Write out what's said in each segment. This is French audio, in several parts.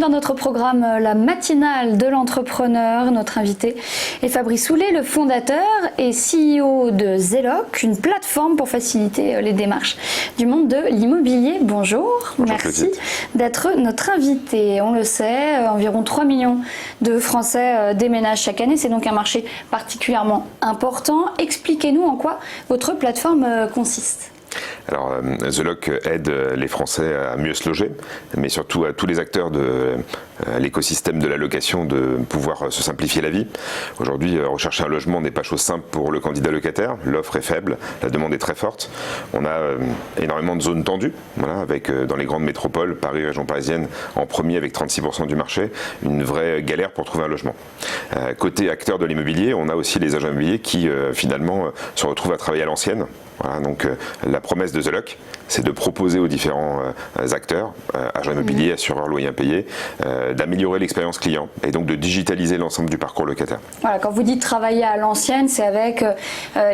dans notre programme la matinale de l'entrepreneur. Notre invité est Fabrice Soulet, le fondateur et CEO de Zeloc, une plateforme pour faciliter les démarches du monde de l'immobilier. Bonjour, merci d'être notre invité. On le sait, environ 3 millions de Français déménagent chaque année. C'est donc un marché particulièrement important. Expliquez-nous en quoi votre plateforme consiste. Alors, Zeloc aide les Français à mieux se loger, mais surtout à tous les acteurs de l'écosystème de la location de pouvoir se simplifier la vie. Aujourd'hui, rechercher un logement n'est pas chose simple pour le candidat locataire. L'offre est faible, la demande est très forte. On a énormément de zones tendues, voilà, avec dans les grandes métropoles, Paris, région parisienne, en premier avec 36% du marché, une vraie galère pour trouver un logement. Côté acteurs de l'immobilier, on a aussi les agents immobiliers qui finalement se retrouvent à travailler à l'ancienne. Voilà, donc la promesse de Zeloc, c'est de proposer aux différents acteurs, agents immobiliers, assureurs, loyers impayés, d'améliorer l'expérience client et donc de digitaliser l'ensemble du parcours locataire. Voilà, quand vous dites travailler à l'ancienne, c'est avec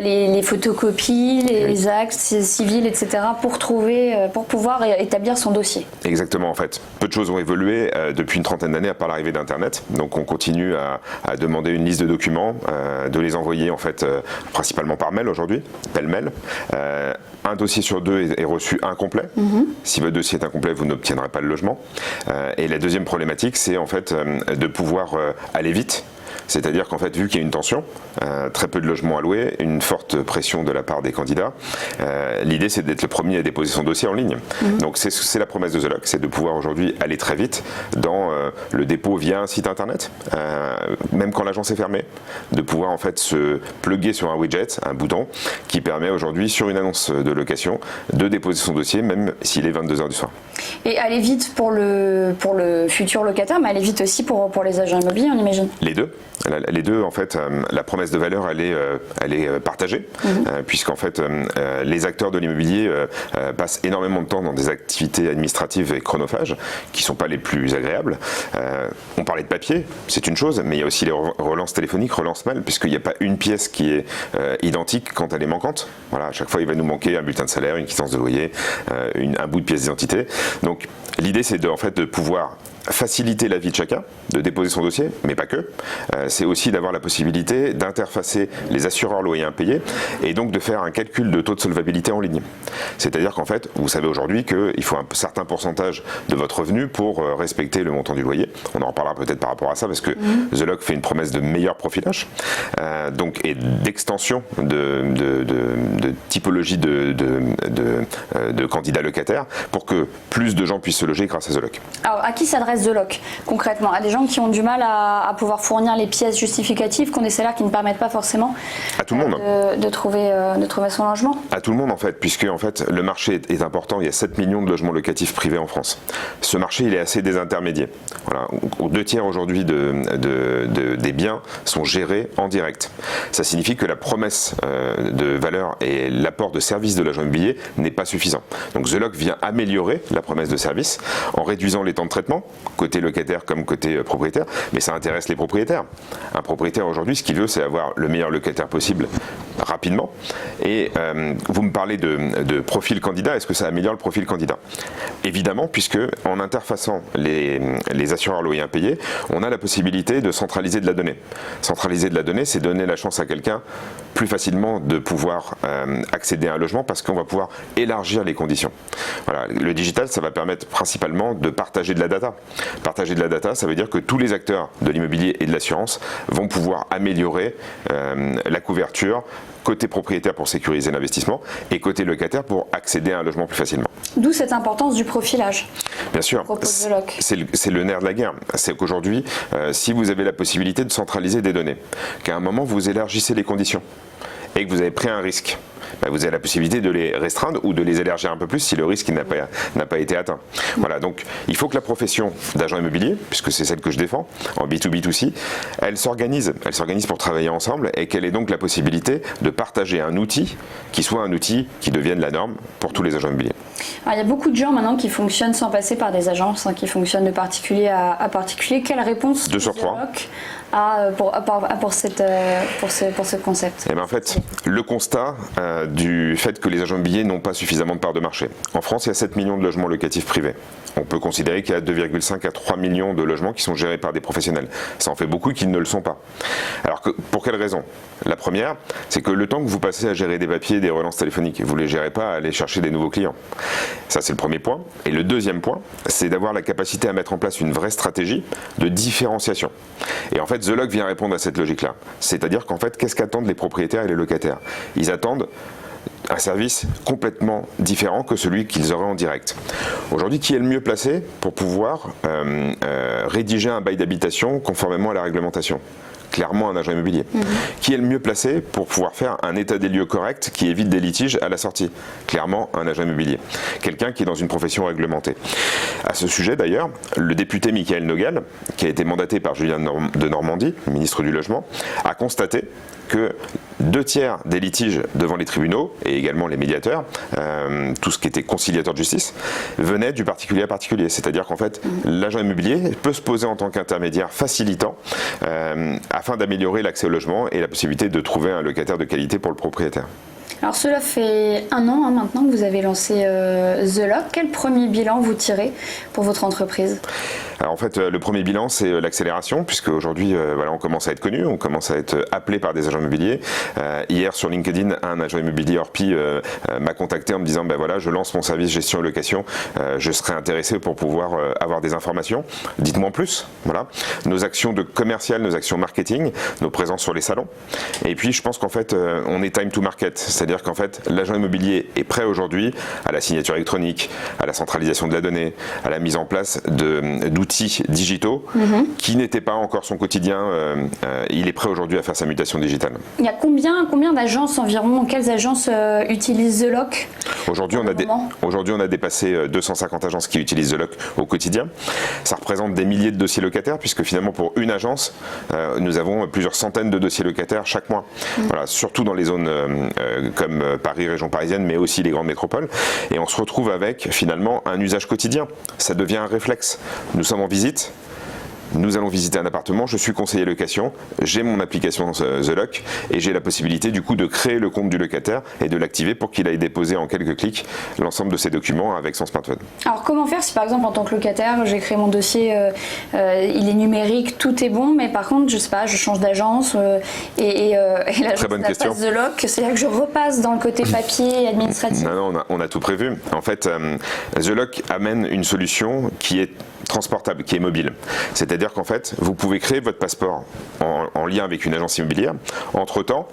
les photocopies, les actes civils, etc. pour pouvoir établir son dossier. Exactement, en fait. Peu de choses ont évolué depuis une trentaine d'années à part l'arrivée d'Internet. Donc on continue à demander une liste de documents, de les envoyer en fait principalement par mail aujourd'hui, pêle-mêle. Un dossier sur deux est reçu incomplet. Si votre dossier est incomplet, vous n'obtiendrez pas le logement. Et la deuxième problématique, c'est en fait de pouvoir aller vite. C'est-à-dire qu'en fait, vu qu'il y a une tension, très peu de logements à louer, une forte pression de la part des candidats, l'idée c'est d'être le premier à déposer son dossier en ligne. Donc c'est la promesse de Zeloc, c'est de pouvoir aujourd'hui aller très vite dans le dépôt via un site internet, même quand l'agence est fermée, de pouvoir en fait se plugger sur un widget, un bouton, qui permet aujourd'hui sur une annonce de location de déposer son dossier même s'il est 22h du soir. Et aller vite pour le futur locataire, mais aller vite aussi pour les agents immobiliers, on imagine. Les deux. Les deux, en fait, la promesse de valeur, elle est partagée, puisqu'en fait, les acteurs de l'immobilier passent énormément de temps dans des activités administratives et chronophages qui ne sont pas les plus agréables. On parlait de papier, c'est une chose, mais il y a aussi les relances téléphoniques, relances mail, puisqu'il n'y a pas une pièce qui est identique quand elle est manquante. Voilà, à chaque fois, il va nous manquer un bulletin de salaire, une quittance de loyer, un bout de pièce d'identité. Donc, l'idée, c'est de pouvoir faciliter la vie de chacun, de déposer son dossier, mais pas que. C'est aussi d'avoir la possibilité d'interfacer les assureurs loyers impayés et donc de faire un calcul de taux de solvabilité en ligne. C'est-à-dire qu'en fait, vous savez aujourd'hui qu'il faut un certain pourcentage de votre revenu pour respecter le montant du loyer. On en reparlera peut-être par rapport à ça parce que Zeloc fait une promesse de meilleur profilage et d'extension de typologie de candidats locataires pour que plus de gens puissent se loger grâce à Zeloc. Alors, à qui s'adresse Zeloc concrètement? À des gens qui ont du mal à pouvoir fournir les pièces justificatives, qui ont des salaires qui ne permettent pas forcément à tout le monde. De trouver son logement? À tout le monde en fait, puisque en fait, le marché est important. Il y a 7 millions de logements locatifs privés en France. Ce marché, il est assez désintermédié. Voilà. 2/3 aujourd'hui des biens sont gérés en direct. Ça signifie que la promesse de valeur et l'apport de services de l'agent immobilier n'est pas suffisant. Donc Zeloc vient améliorer la promesse de service en réduisant les temps de traitement, côté locataire comme côté propriétaire, mais ça intéresse les propriétaires. Un propriétaire aujourd'hui, ce qu'il veut, c'est avoir le meilleur locataire possible rapidement. Et vous me parlez de profil candidat, est-ce que ça améliore le profil candidat? Évidemment, puisque en interfaçant les assureurs loyers impayés, on a la possibilité de centraliser de la donnée. Centraliser de la donnée, c'est donner la chance à quelqu'un plus facilement de pouvoir accéder à un logement parce qu'on va pouvoir élargir les conditions. Voilà. Le digital, ça va permettre principalement de partager de la data. Partager de la data, ça veut dire que tous les acteurs de l'immobilier et de l'assurance vont pouvoir améliorer la couverture côté propriétaire pour sécuriser l'investissement et côté locataire pour accéder à un logement plus facilement. D'où cette importance du profilage. Bien sûr, c'est le nerf de la guerre. C'est qu'aujourd'hui, si vous avez la possibilité de centraliser des données, qu'à un moment vous élargissez les conditions et que vous avez pris un risque, vous avez la possibilité de les restreindre ou de les élargir un peu plus si le risque n'a pas été atteint. Voilà, donc il faut que la profession d'agent immobilier, puisque c'est celle que je défends, en B2B2C, elle s'organise pour travailler ensemble et qu'elle ait donc la possibilité de partager un outil qui soit un outil qui devienne la norme pour tous les agents immobiliers. Alors, il y a beaucoup de gens maintenant qui fonctionnent sans passer par des agences, qui fonctionnent de particulier à particulier. Quelle réponse 2 sur 3 pour ce concept? Et bien en fait, le constat du fait que les agents immobiliers n'ont pas suffisamment de part de marché. En France, il y a 7 millions de logements locatifs privés. On peut considérer qu'il y a 2,5 à 3 millions de logements qui sont gérés par des professionnels. Ça en fait beaucoup qui ne le sont pas. Alors pour quelle raison? La première, c'est que le temps que vous passez à gérer des papiers, des relances téléphoniques, vous ne les gérez pas à aller chercher des nouveaux clients. Ça, c'est le premier point. Et le deuxième point, c'est d'avoir la capacité à mettre en place une vraie stratégie de différenciation. Et en fait, The Lock vient répondre à cette logique-là. C'est-à-dire qu'en fait, qu'est-ce qu'attendent les propriétaires et les locataires? Ils attendent un service complètement différent que celui qu'ils auraient en direct. Aujourd'hui, qui est le mieux placé pour pouvoir rédiger un bail d'habitation conformément à la réglementation? Clairement un agent immobilier. Qui est le mieux placé pour pouvoir faire un état des lieux correct qui évite des litiges à la sortie? Clairement un agent immobilier. Quelqu'un qui est dans une profession réglementée. À ce sujet d'ailleurs, le député Michael Nogal, qui a été mandaté par Julien de Normandie, ministre du Logement, a constaté que 2/3 des litiges devant les tribunaux et également les médiateurs, tout ce qui était conciliateur de justice, venait du particulier à particulier. C'est-à-dire qu'en fait, l'agent immobilier peut se poser en tant qu'intermédiaire facilitant afin d'améliorer l'accès au logement et la possibilité de trouver un locataire de qualité pour le propriétaire. Alors cela fait 1 an maintenant que vous avez lancé The Lock. Quel premier bilan vous tirez pour votre entreprise? Alors en fait, le premier bilan, c'est l'accélération, puisque aujourd'hui, voilà, on commence à être connu, on commence à être appelé par des agents immobiliers. Hier, sur LinkedIn, un agent immobilier Orpi m'a contacté en me disant, ben voilà, je lance mon service gestion et location, je serais intéressé pour pouvoir avoir des informations. Dites-moi en plus. Voilà. Nos actions de commercial, nos actions marketing, nos présences sur les salons. Et puis, je pense qu'en fait, on est time to market, c'est-à-dire qu'en fait, l'agent immobilier est prêt aujourd'hui à la signature électronique, à la centralisation de la donnée, à la mise en place d'outils digitaux qui n'étaient pas encore son quotidien. Il est prêt aujourd'hui à faire sa mutation digitale. Il y a combien d'agences environ? Quelles agences utilisent The Lock? Aujourd'hui, on a dépassé 250 agences qui utilisent The Lock au quotidien. Ça représente des milliers de dossiers locataires, puisque finalement pour une agence, nous avons plusieurs centaines de dossiers locataires chaque mois. Voilà, surtout dans les zones comme Paris, région parisienne, mais aussi les grandes métropoles. Et on se retrouve avec finalement un usage quotidien. Ça devient un réflexe. Nous sommes en visite. Nous allons visiter un appartement, je suis conseiller location, j'ai mon application The Lock et j'ai la possibilité du coup de créer le compte du locataire et de l'activer pour qu'il aille déposer en quelques clics l'ensemble de ses documents avec son smartphone. Alors comment faire si par exemple en tant que locataire j'ai créé mon dossier, il est numérique, tout est bon, mais par contre je sais pas, je change d'agence et l'agence n'a pas The Lock, c'est-à-dire que je repasse dans le côté papier et administratif? Non, on a tout prévu. En fait, The Lock amène une solution qui est transportable, qui est mobile. C'est-à-dire qu'en fait, vous pouvez créer votre passeport en lien avec une agence immobilière. Entre-temps,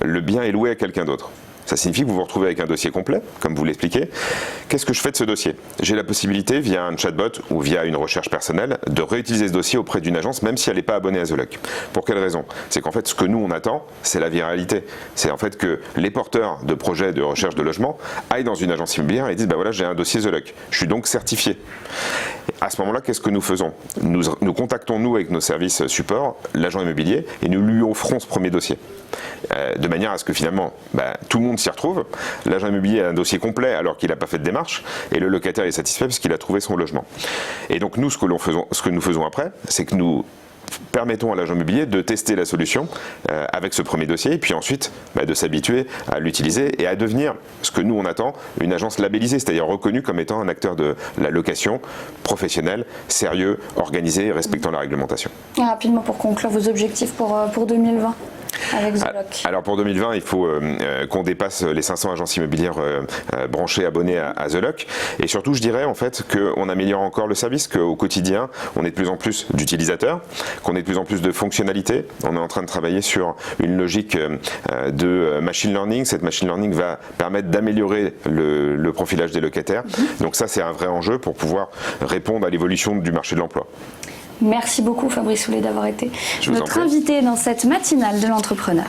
le bien est loué à quelqu'un d'autre. Ça signifie que vous vous retrouvez avec un dossier complet, comme vous l'expliquez. Qu'est-ce que je fais de ce dossier? J'ai la possibilité, via un chatbot ou via une recherche personnelle, de réutiliser ce dossier auprès d'une agence, même si elle n'est pas abonnée à The Lock. Pour quelle raison? C'est qu'en fait, ce que nous, on attend, c'est la viralité. C'est en fait que les porteurs de projets de recherche de logement aillent dans une agence immobilière et disent, ben voilà, j'ai un dossier The Lock. Je suis donc certifié. À ce moment-là, qu'est-ce que nous faisons? Nous contactons, nous, avec nos services support, l'agent immobilier, et nous lui offrons ce premier dossier. De manière à ce que finalement, tout le monde s'y retrouve. L'agent immobilier a un dossier complet alors qu'il n'a pas fait de démarche, et le locataire est satisfait parce qu'il a trouvé son logement. Et donc nous, ce que nous faisons après, c'est que nous permettons à l'agent immobilier de tester la solution avec ce premier dossier, et puis ensuite de s'habituer à l'utiliser et à devenir ce que nous on attend, une agence labellisée, c'est-à-dire reconnue comme étant un acteur de la location professionnel, sérieux, organisé, respectant la réglementation. Et rapidement pour conclure, vos objectifs pour 2020 avec The Lock? Alors pour 2020, il faut qu'on dépasse les 500 agences immobilières branchées, abonnées à The Lock, et surtout je dirais en fait qu'on améliore encore le service, qu'au quotidien on est de plus en plus d'utilisateurs, qu'on ait de plus en plus de fonctionnalités. On est en train de travailler sur une logique de machine learning. Cette machine learning va permettre d'améliorer le profilage des locataires. Donc ça, c'est un vrai enjeu pour pouvoir répondre à l'évolution du marché de l'emploi. Merci beaucoup Fabrice Soulet d'avoir été notre invité dans cette matinale de l'entrepreneur.